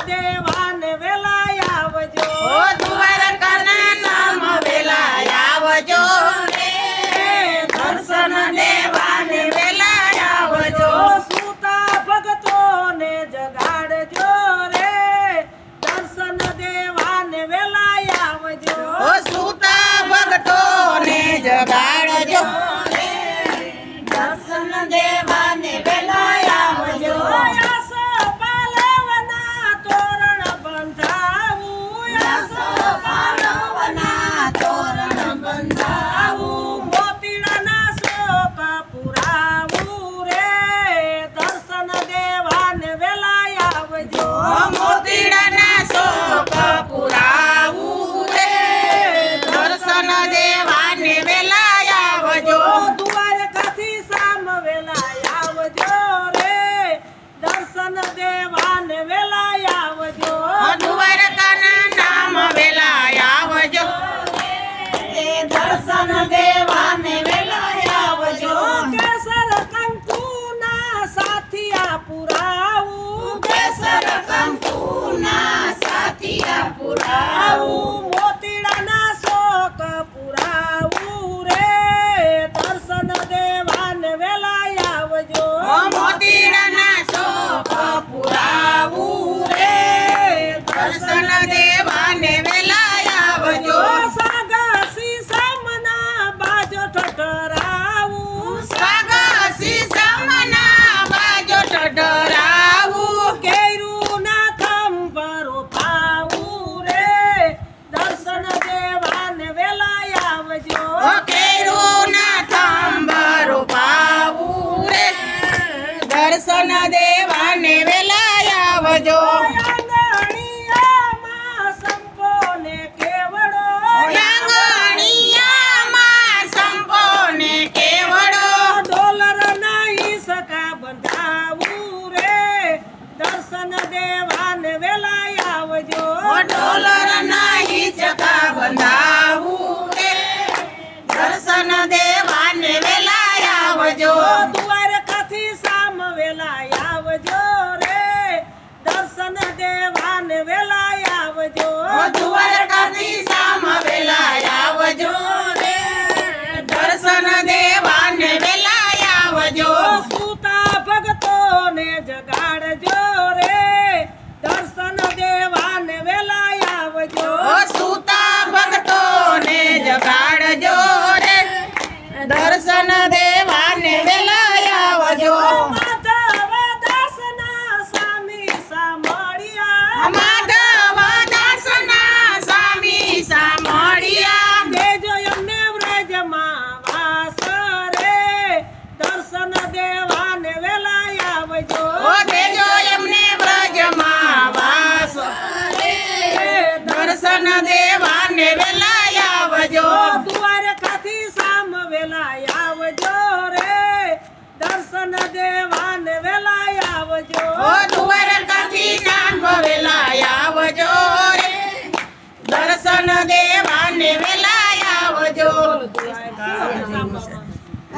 દેવાને વેલા આવજો દ્વારકાના નામ વેલા આવજો રે દર્શન દેવાને વેલા આવજો સૂતા ભક્તોને જગાડજો રે દર્શન દેવાને વેલા આવજો સૂતા ભક્તોને જગાડજો રે દર્શન દેવાને વેલા આવજો આસોપાલવના તોરણ બંધાવું આસોપાલવના તોરણ બંધાવું મોતીડાના શોક પુરાવું રે દર્શન દેવાને વેલા આવજો મોતીડાના શોક પુરાવું રે દર્શન દેવાને વેલા આવજો દ્વારકાથી સામ વેલા આવજો રે દર્શન દેવાને વેલા આવજો દ્વારકાના નામ વેલા આવજો દર્શન દેવાને વેલા આવજો કેસર કંકુના સાથિયા પુરાવું કેસર કંકુના સાથિયા પુરાવું મોતીડાના શોક પુરાવું રે દર્શન દેવાને વેલા આવજો મોતીડાના શોક પુરાવું રે દર્શન દેવાને વેલા આવજો સાગસી સામના બાજો ઠઠરાવું સાગસી સામના બાજો ઠઠરાવું કેરું ના થંભરો પાવું રે દર્શન દેવાને વેલા આવજો કેરુના થંભરો પાવું રે દર્શન દેવાને વેલા આવજો આંગણિયામાં સંપોને કેવડો આંગણિયામાં સંપોને કેવડો ડોલર નહીં સકા બંધાવું રે દર્શન દેવાને વેલા આવજો ડોલર નહીં ચકા બંધાવું રે દર્શન દેવાને વેલા આવજો દ્વારકાથી સામ વેલા આવજો રે દર્શન દેવાને વેલા આવજો દ્વારકાથી સામ વેલા આવજો રે દર્શન દેવાને વેલા આવજો સૂતા ભક્તોને જગાડજો રે દર્શન દેવાને વેલા આવજો સૂતા ભક્તોને જગાડજો રે દર્શન દેવાને વેલા આવજો માધવ દાસના સ્વામી સાંભળ્યા માધવ દાસના સ્વામી સાંભળ્યા દેજો એમને વ્રજમાં વાસ રે દર્શન દેવાને વેલા આવજો દેજો એમને વ્રજમાં વાસ રે દર્શન દેવાને વેલા